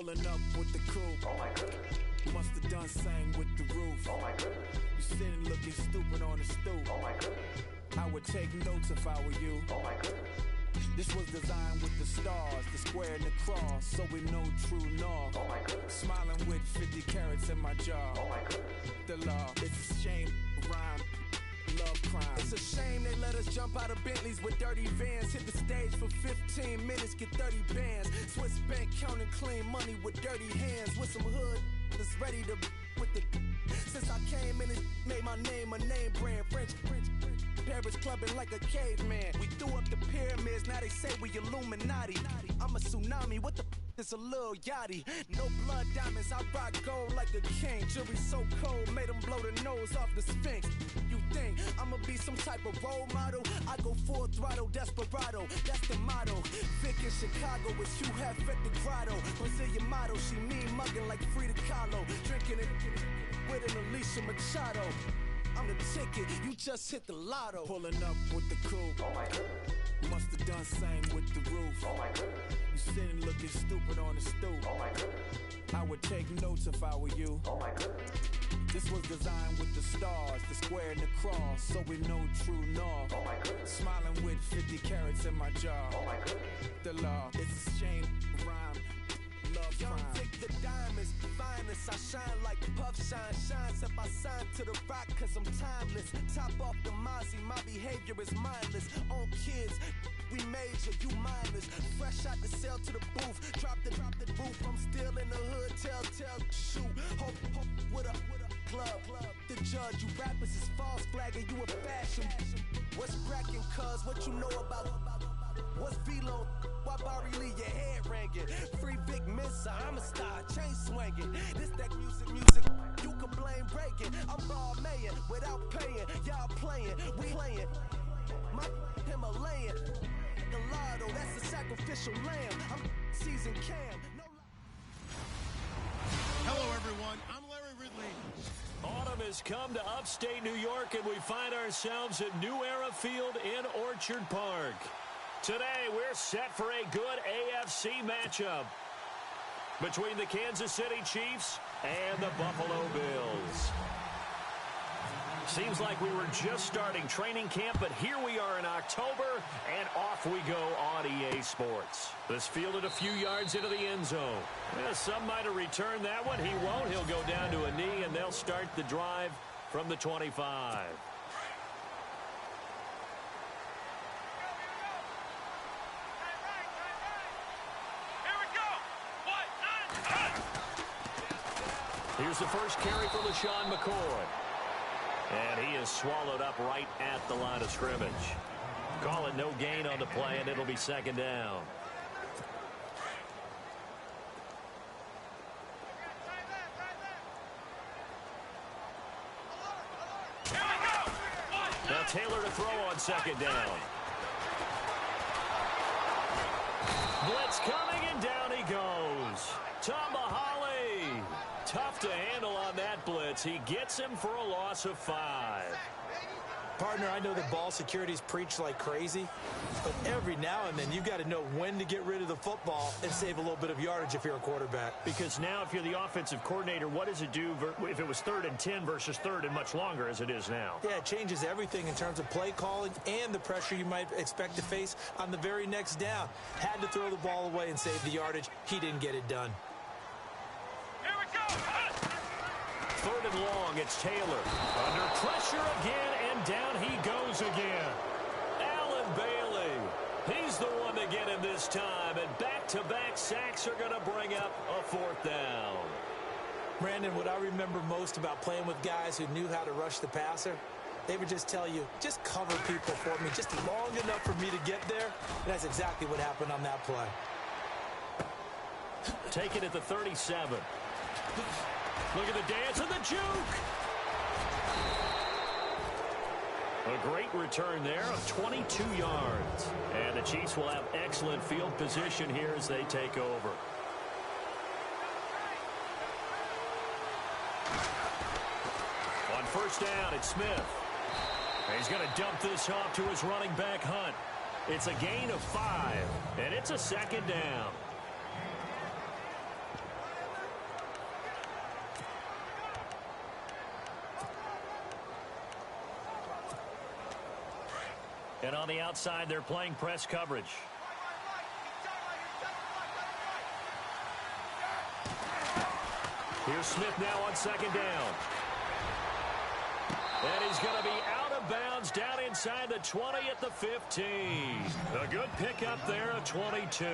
Pulling up with the coupe. Oh my goodness. Must have done same with the roof. Oh my goodness. You sitting looking stupid on the stoop. Oh my goodness. I would take notes if I were you. Oh my goodness. This was designed with the stars, the square and the cross, so we know true north. Oh my goodness. Smiling with 50 carats in my jaw. Oh my goodness. The law, it's a shame, rhyme, love crime. It's a shame they let us jump out of Bentleys with dirty vans. Hit the stage for 15 minutes, get 30 bands. Swiss bank counting clean money with dirty hands. With some hood that's ready to with the. Since I came in, it made my name a name brand. French. Paris clubbing like a caveman. We threw up the pyramids, now they say we Illuminati. I'm a tsunami, what the is a little yachty. No blood diamonds, I rock gold like a king. Jury so cold, made them blow the nose off the Sphinx. You think I'ma be some type of role model? I go full throttle, desperado, that's the motto. Vic in Chicago, it's you have at the grotto. Brazilian model, she mean mugging like Frida Kahlo. Drinking it with an Alicia Machado. I'm the ticket, you just hit the lotto. Pulling up with the coupe. Oh my goodness. Must have done same with the roof. Oh my goodness. You sitting looking stupid on the stoop. Oh my goodness. I would take notes if I were you. Oh my goodness. This was designed with the stars, the square and the cross, so we know true north. Oh my goodness. Smiling with 50 carats in my jaw. Oh my goodness. The law, it's a shame, rhyme, love Young crime. Vic, the diamonds, finest. I shine like puff shine. Shines if I sign to the rock, cause I'm timeless. Top off the Mozzie, my behavior is mindless. On kids, we major, you minors. Fresh out the cell to the booth. Drop the roof, I'm still in the hood. Tell, shoot. Hope, with a club. The judge, you rappers is false flagging, you a fashion. What's cracking, cuz? What you know about? What's Velo? Why Barry Lee, your head ringing? Free Vic Mensa, I'm a star, chain swinging. This that music, you can blame Reagan. I'm ball mayin' without paying. Y'all playing, we playing. My Himalayan. The lotto, that's a sacrificial lamb. I'm season cam. No. Hello, everyone. I'm Larry Ridley. Autumn has come to upstate New York, and we find ourselves at New Era Field in Orchard Park. Today, we're set for a good AFC matchup between the Kansas City Chiefs and the Buffalo Bills. Seems like we were just starting training camp, but here we are in October, and off we go on EA Sports. This fielded a few yards into the end zone. Yeah, some might have returned that one. He won't. He'll go down to a knee, and they'll start the drive from the 25. Here's the first carry for LaShawn McCoy. And he is swallowed up right at the line of scrimmage. Call it no gain on the play, and it'll be second down. Now Taylor to throw on second down. Blitz coming, and down he goes. Tomahawk. Tough to handle on that blitz. He gets him for a loss of 5. Partner, I know the ball security's preached like crazy, but every now and then you've got to know when to get rid of the football and save a little bit of yardage if you're a quarterback. Because now if you're the offensive coordinator, what does it do if it was 3rd and 10 versus 3rd and much longer as it is now? Yeah, it changes everything in terms of play calling and the pressure you might expect to face on the very next down. Had to throw the ball away and save the yardage. He didn't get it done. 3rd and long, it's Taylor. Under pressure again, and down he goes again. Allen Bailey. He's the one to get him this time, and back-to-back sacks are going to bring up a 4th down. Brandon, what I remember most about playing with guys who knew how to rush the passer, they would just tell you, just cover people for me just long enough for me to get there. And that's exactly what happened on that play. Take it at the 37. Look at the dance and the juke. A great return there of 22 yards. And the Chiefs will have excellent field position here as they take over. On first down, it's Smith. He's going to dump this off to his running back, Hunt. It's a gain of 5, and it's a second down. on the outside, they're playing press coverage. Here's Smith now on second down. And he's going to be out of bounds down inside the 20 at the 15. A good pickup there, a 22.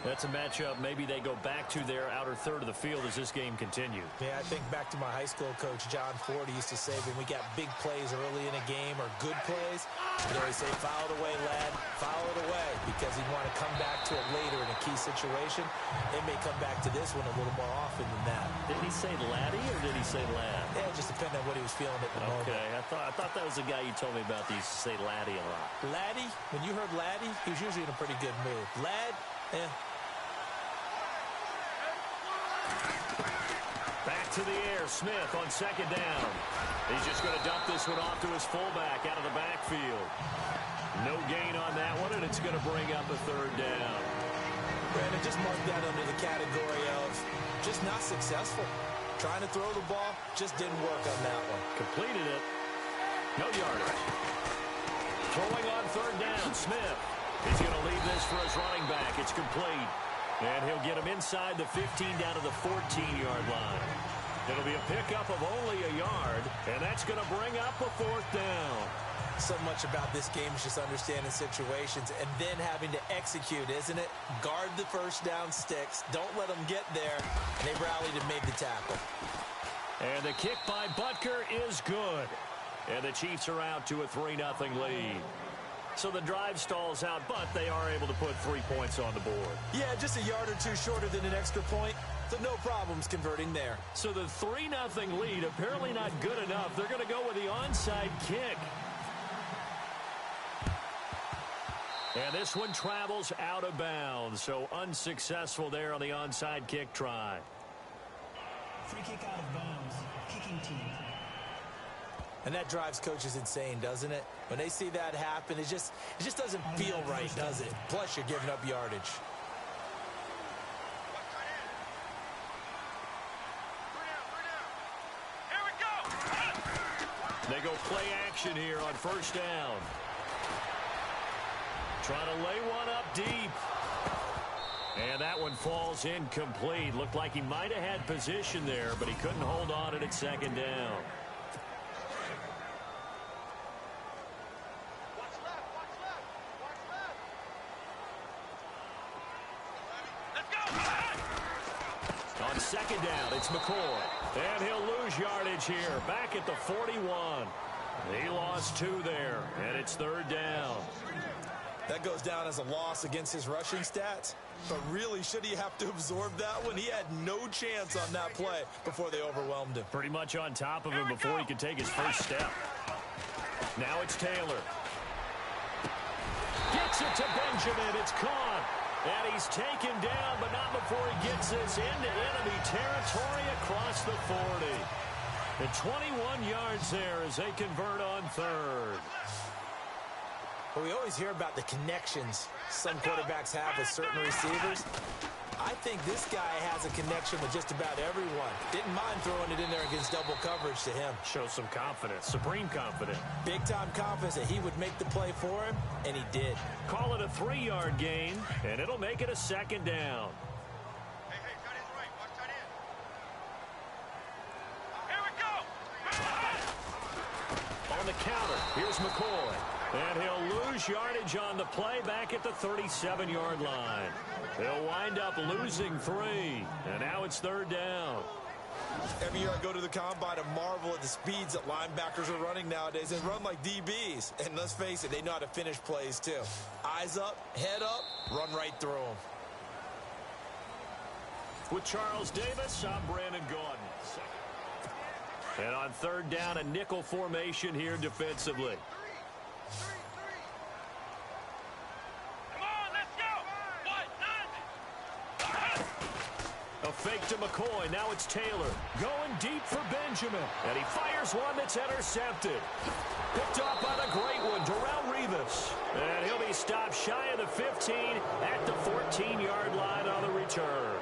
That's a matchup maybe they go back to their outer third of the field as this game continues. Yeah, I think back to my high school coach, John Ford. He used to say when we got big plays early in a game or good plays, he'd always say, foul it away, lad, foul it away, because he'd want to come back to it later in a key situation. They may come back to this one a little more often than that. Did he say laddie or did he say lad? Yeah, it just depended on what he was feeling at the moment. Okay, I thought that was the guy you told me about that used to say laddie a lot. Laddie, when you heard laddie, he was usually in a pretty good mood. Lad, Back to the air, Smith on second down. He's just going to dump this one off to his fullback out of the backfield. No gain on that one, and it's going to bring up a third down. Brandon, just mark that under the category of just not successful. Trying to throw the ball, just didn't work on that one. Completed it. No yardage. Throwing on third down, Smith. He's going to leave this for his running back. It's complete. And he'll get him inside the 15 down to the 14-yard line. It'll be a pickup of only a yard, and that's going to bring up a fourth down. So much about this game is just understanding situations and then having to execute, isn't it? Guard the first down sticks. Don't let them get there. And they rallied and made the tackle. And the kick by Butker is good. And the Chiefs are out to a 3-0 lead. So the drive stalls out, but they are able to put 3 points on the board. Yeah, just a yard or two shorter than an extra point. So no problems converting there. So the 3-0 lead, apparently not good enough. They're going to go with the onside kick. And this one travels out of bounds. So unsuccessful there on the onside kick try. Free kick out of bounds. Kicking team. And that drives coaches insane, doesn't it? When they see that happen, it just doesn't feel right, does it? Plus, you're giving up yardage. They go play action here on first down. Trying to lay one up deep. And that one falls incomplete. Looked like he might have had position there, but he couldn't hold on it at second down. On second down, it's McCoy. And he'll lose yardage here. Back at the 41. He lost 2 there, and it's third down. That goes down as a loss against his rushing stats. But really, should he have to absorb that one? He had no chance on that play before they overwhelmed him. Pretty much on top of him before he could take his first step. Now it's Taylor. Gets it to Benjamin. It's caught. And he's taken down, but not before he gets this into enemy territory across the 40. And 21 yards there as they convert on third. Well, we always hear about the connections some quarterbacks have with certain receivers. I think this guy has a connection with just about everyone. Didn't mind throwing it in there against double coverage to him. Shows some confidence, supreme confidence. Big-time confidence that he would make the play for him, and he did. Call it a 3-yard gain, and it'll make it a second down. Hey, tight end's right. Watch tight end. Here we go! On the counter, here's McCoy. And he'll lose yardage on the play back at the 37-yard line. They'll wind up losing 3. And now it's third down. Every year I go to the combine and marvel at the speeds that linebackers are running nowadays. They run like DBs. And let's face it, they know how to finish plays too. Eyes up, head up, run right through them. With Charles Davis, I'm Brandon Gaudin. And on third down, a nickel formation here defensively. A fake to McCoy. Now it's Taylor. Going deep for Benjamin. And he fires one that's intercepted. Picked off by the great one, Darrelle Revis. And he'll be stopped shy of the 15 at the 14-yard line on the return.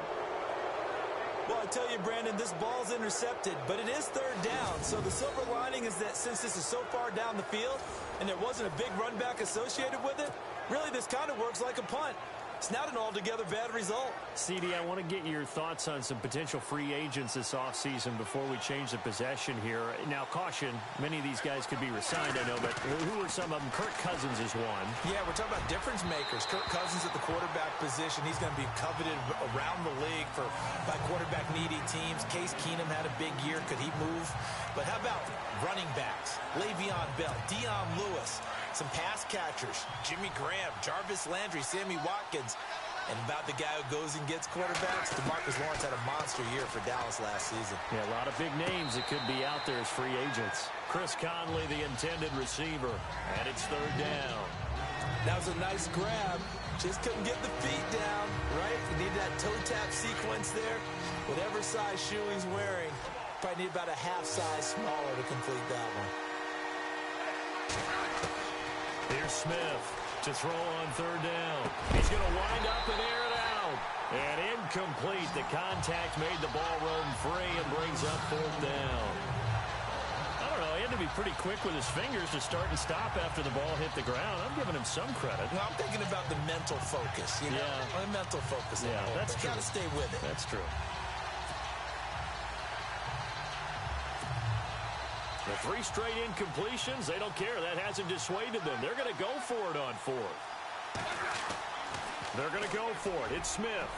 Well, I tell you, Brandon, this ball's intercepted, but it is third down. So the silver lining is that since this is so far down the field and there wasn't a big run back associated with it, really this kind of works like a punt. It's not an altogether bad result. CD, I want to get your thoughts on some potential free agents this offseason before we change the possession here. Now, caution, many of these guys could be resigned, I know, but who are some of them? Kirk Cousins is one. Yeah, we're talking about difference makers. Kirk Cousins at the quarterback position. He's going to be coveted around the league by quarterback-needy teams. Case Keenum had a big year. Could he move? But how about running backs? Le'Veon Bell, Dion Lewis, some pass catchers, Jimmy Graham, Jarvis Landry, Sammy Watkins. And about the guy who goes and gets quarterbacks, DeMarcus Lawrence had a monster year for Dallas last season. Yeah, a lot of big names that could be out there as free agents. Chris Conley, the intended receiver, and it's third down. That was a nice grab. Just couldn't get the feet down, right? You need that toe tap sequence there. Whatever size shoe he's wearing, probably need about a half size smaller to complete that one. Here's Smith to throw on third down. He's going to wind up and air it out. And incomplete. The contact made the ball roam free and brings up fourth down. I don't know. He had to be pretty quick with his fingers to start and stop after the ball hit the ground. I'm giving him some credit. Well, I'm thinking about the mental focus, you know? Yeah. The mental focus. Yeah, that's true. Got to stay with it. That's true. The 3 straight incompletions, they don't care. That hasn't dissuaded them. They're going to go for it on fourth. They're going to go for it. It's Smith.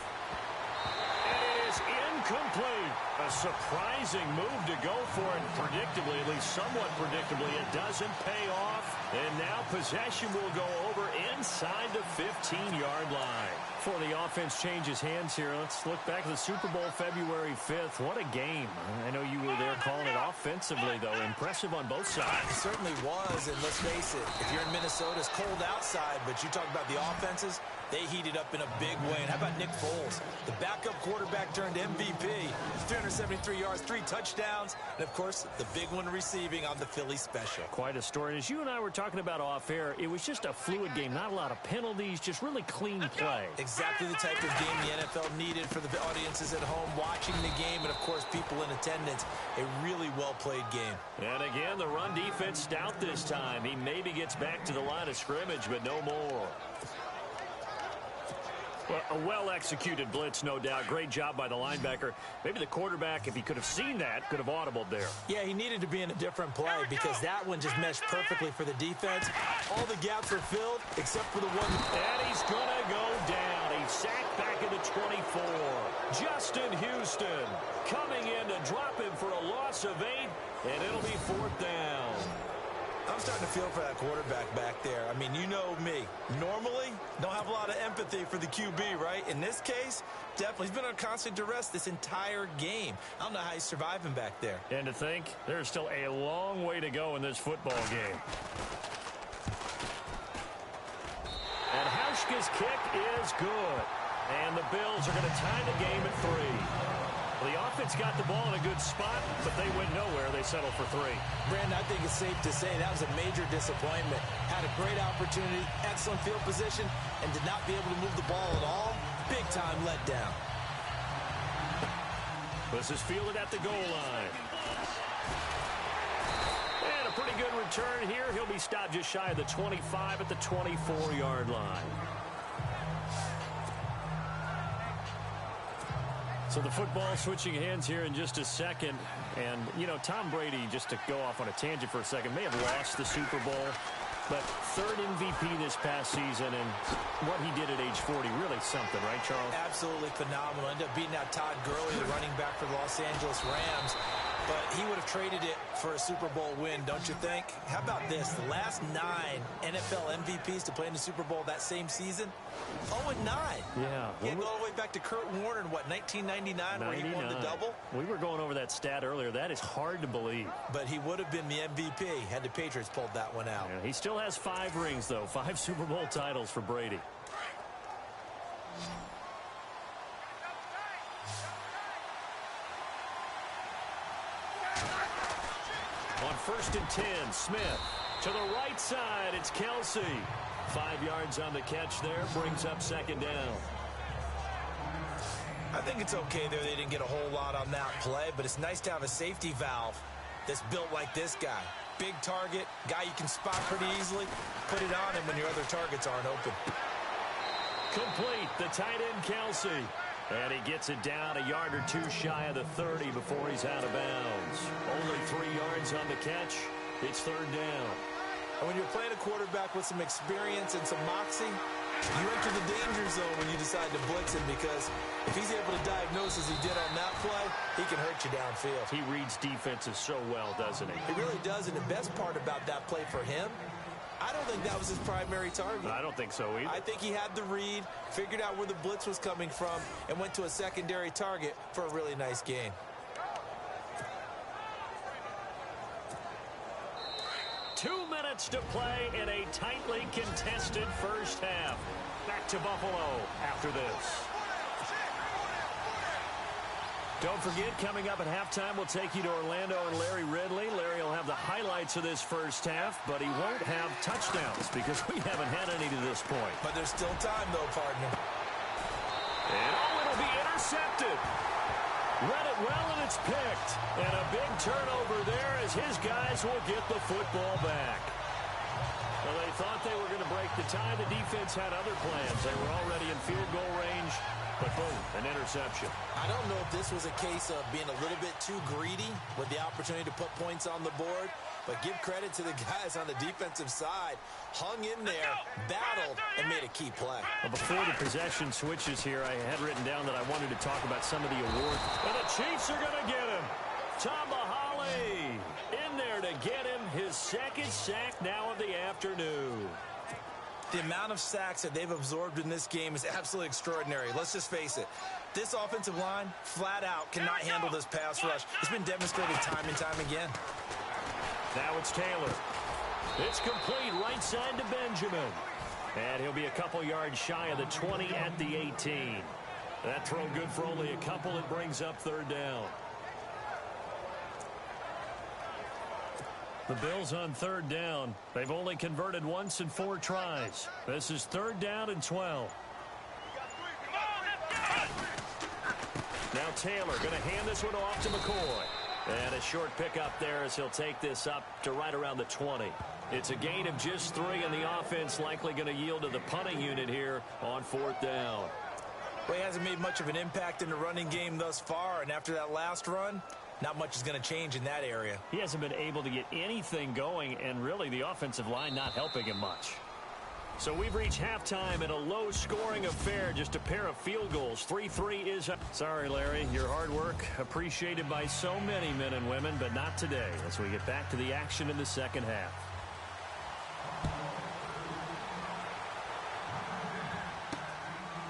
And it is incomplete. A surprising move to go for it. Predictably, at least somewhat predictably, it doesn't pay off. And now possession will go over inside the 15-yard line. Before the offense changes hands here, let's look back at the Super Bowl February 5th. What a game. I know you were there calling it offensively, though. Impressive on both sides. It certainly was, and let's face it, if you're in Minnesota, it's cold outside, but you talk about the offenses, they heated up in a big way. And how about Nick Foles? The backup quarterback turned MVP. 373 yards, 3 touchdowns, and, of course, the big one receiving on the Philly special. Quite a story. And as you and I were talking about off-air, it was just a fluid game. Not a lot of penalties, just really clean play. Exactly the type of game the NFL needed for the audiences at home watching the game and, of course, people in attendance. A really well-played game. And again, the run defense stout this time. He maybe gets back to the line of scrimmage, but no more. Well, a well-executed blitz, no doubt. Great job by the linebacker. Maybe the quarterback, if he could have seen that, could have audibled there. Yeah, he needed to be in a different play because that one just meshed perfectly for the defense. All the gaps are filled except for the one. And he's going to go down. He's sacked back at the 24. Justin Houston coming in to drop him for a loss of 8, and it'll be fourth down. I'm starting to feel for that quarterback back there. I mean, you know me. Normally, don't have a lot of empathy for the QB, right? In this case, definitely. He's been on constant duress this entire game. I don't know how he's surviving back there. And to think, there's still a long way to go in this football game. And Hauschka's kick is good. And the Bills are going to tie the game at 3. Well, the offense got the ball in a good spot, but they went nowhere. They settled for 3. Brandon, I think it's safe to say that was a major disappointment. Had a great opportunity, excellent field position, and did not be able to move the ball at all. Big-time letdown. This is fielded at the goal line. And a pretty good return here. He'll be stopped just shy of the 25 at the 24-yard line. So the football switching hands here in just a second. And, you know, Tom Brady, just to go off on a tangent for a second, may have lost the Super Bowl. But 3rd MVP this past season, and what he did at age 40, really something, right, Charles? Absolutely phenomenal. Ended up beating out Todd Gurley, the running back for the Los Angeles Rams. But he would have traded it for a Super Bowl win, don't you think? How about this? The last 9 NFL MVPs to play in the Super Bowl that same season, 0-9. Yeah. He go all the way back to Kurt Warner in, what, 1999, where he won the double? We were going over that stat earlier. That is hard to believe. But he would have been the MVP had the Patriots pulled that one out. Yeah, he still has 5 rings, though. 5 Super Bowl titles for Brady. On 1st and 10, Smith to the right side. It's Kelsey. 5 yards on the catch there. Brings up 2nd down. I think it's okay there. They didn't get a whole lot on that play, but it's nice to have a safety valve that's built like this guy. Big target, guy you can spot pretty easily. Put it on him when your other targets aren't open. Complete, the tight end Kelsey. And he gets it down a yard or two shy of the 30 before he's out of bounds. Only 3 yards on the catch. It's third down. And when you're playing a quarterback with some experience and some moxie, you enter the danger zone when you decide to blitz him, because if he's able to diagnose as he did on that play, he can hurt you downfield. He reads defenses so well, doesn't he? He really does, and the best part about that play for him, I don't think that was his primary target. I don't think so either. I think he had the read, figured out where the blitz was coming from, and went to a secondary target for a really nice gain. Two minutes to play in a tightly contested first half. Back to Buffalo after this. Don't forget, coming up at halftime, we'll take you to Orlando and Larry Ridley. Larry will have the highlights of this first half, but he won't have touchdowns because we haven't had any to this point. But there's still time, though, partner. And it'll be intercepted. Read it well, and it's picked. And a big turnover there as his guys will get the football back. Well, they thought they were going to break the tie. The defense had other plans. They were already in field goal range, but boom, an interception. I don't know if this was a case of being a little bit too greedy with the opportunity to put points on the board, but give credit to the guys on the defensive side. Hung in there, battled, and made a key play. Well, before the possession switches here, I had written down that I wanted to talk about some of the awards. And the Chiefs are going to get him. Tomahawley in there to get him his second sack now of the afternoon. The amount of sacks that they've absorbed in this game is absolutely extraordinary. Let's just face it. This offensive line, flat out, cannot handle this pass rush. It's been demonstrated time and time again. Now it's Taylor. It's complete right side to Benjamin. And he'll be a couple yards shy of the 20 at the 18. That throw good for only a couple. It brings up third down. The Bills on third down. They've only converted once in 4 tries. This is third down and 12. Now Taylor going to hand this one off to McCoy. And a short pickup there as he'll take this up to right around the 20. It's a gain of just 3, and the offense likely going to yield to the punting unit here on fourth down. Well, he hasn't made much of an impact in the running game thus far, and after that last run, not much is going to change in that area. He hasn't been able to get anything going, and really the offensive line not helping him much. So we've reached halftime in a low-scoring affair, just a pair of field goals. 3-3 is up. Sorry, Larry, your hard work appreciated by so many men and women, but not today as we get back to the action in the second half.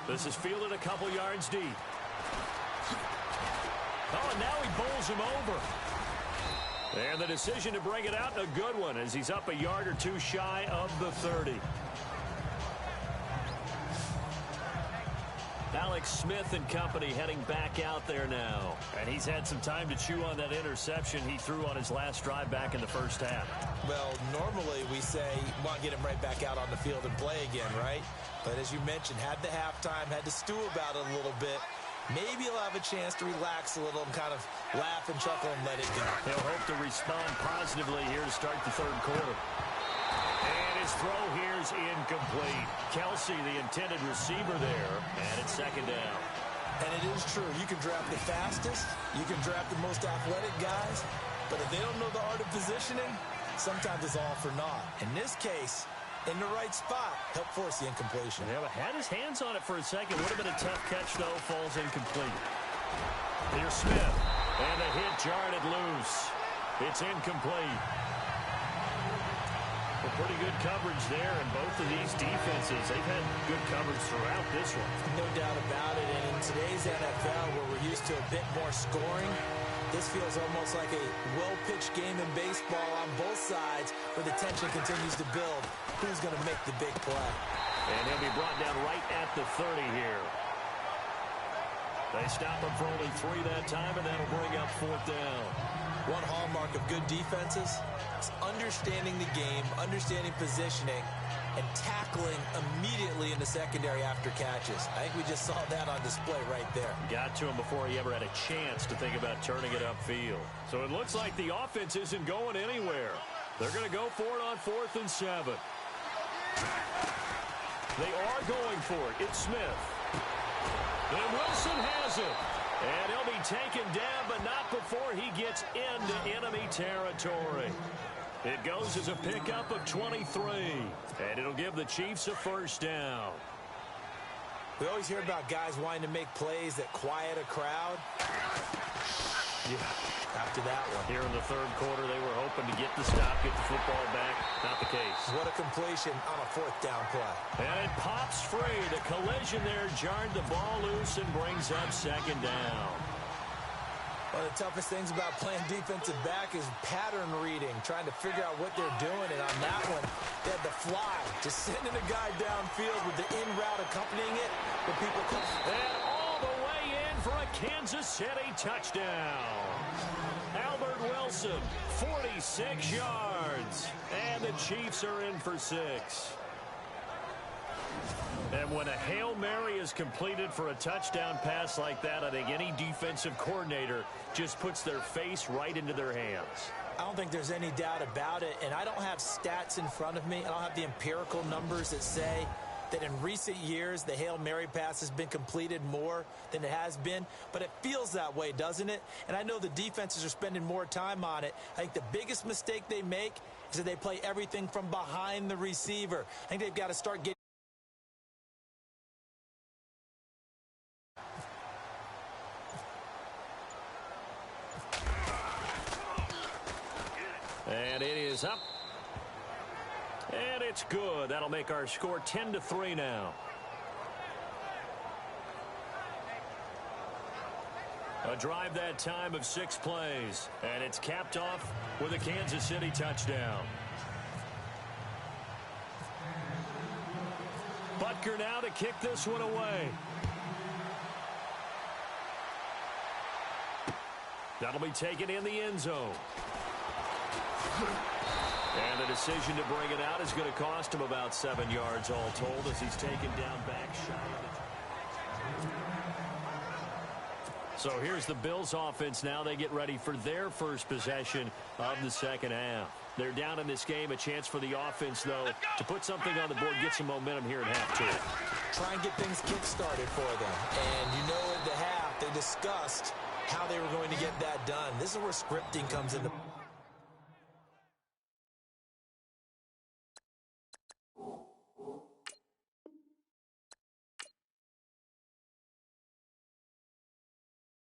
This is fielded a couple yards deep. Oh, and now he bowls him over. And the decision to bring it out, a good one, as he's up a yard or two shy of the 30. Alex Smith and company heading back out there now. And he's had some time to chew on that interception he threw on his last drive back in the first half. Well, normally we say, want to get him right back out on the field and play again, right? But as you mentioned, had the halftime, had to stew about it a little bit. Maybe he'll have a chance to relax a little and kind of laugh and chuckle and let it go. He'll hope to respond positively here to start the third quarter. And his throw here is incomplete. Kelsey, the intended receiver there, and it's second down. And it is true. You can draft the fastest. You can draft the most athletic guys. But if they don't know the art of positioning, sometimes it's all for naught. In this case, in the right spot, help force the incompletion. Yeah, but had his hands on it for a second. Would have been a tough catch, though. Falls incomplete. Here's Smith. And the hit jarred it loose. It's incomplete. Well, pretty good coverage there, and both of these defenses, they've had good coverage throughout this one. No doubt about it, and in today's NFL, where we're used to a bit more scoring, this feels almost like a well-pitched game in baseball on both sides, where the tension continues to build. Who's going to make the big play? And he'll be brought down right at the 30 here. They stop him for only 3 that time, and that'll bring up fourth down. One hallmark of good defenses is understanding the game, understanding positioning, and tackling immediately in the secondary after catches. I think we just saw that on display right there. Got to him before he ever had a chance to think about turning it upfield. So it looks like the offense isn't going anywhere. They're going to go for it on 4th and 7. They are going for it. It's Smith. And Wilson has it. And he'll be taken down, but not before he gets into enemy territory. It goes as a pickup of 23. And it'll give the Chiefs a first down. We always hear about guys wanting to make plays that quiet a crowd. Yeah, after that one. Here in the 3rd quarter, they were hoping to get the stop, get the football back. Not the case. What a completion on a 4th down play. And it pops free. The collision there jarred the ball loose and brings up 2nd down. One of the toughest things about playing defensive back is pattern reading, trying to figure out what they're doing. And on that one, they had the fly, just sending a guy downfield with the in route accompanying it. But people come. And all the way in for a Kansas City touchdown. Albert Wilson, 46 yards. And the Chiefs are in for 6. And when a Hail Mary is completed for a touchdown pass like that, I think any defensive coordinator just puts their face right into their hands. I don't think there's any doubt about it, and I don't have stats in front of me. I don't have the empirical numbers that say that in recent years the Hail Mary pass has been completed more than it has been, but it feels that way, doesn't it? And I know the defenses are spending more time on it. I think the biggest mistake they make is that they play everything from behind the receiver. I think they've got to start getting. And it is up. And it's good. That'll make our score 10-3 now. A drive that time of 6 plays. And it's capped off with a Kansas City touchdown. Butker now to kick this one away. That'll be taken in the end zone. And the decision to bring it out is going to cost him about 7 yards all told as he's taken down back shy of the. So here's the Bills offense now. They get ready for their first possession of the 2nd half. They're down in this game. A chance for the offense, though, to put something on the board, get some momentum here at half 2. Try and get things kick-started for them. And you know at the half, they discussed how they were going to get that done. This is where scripting comes into play.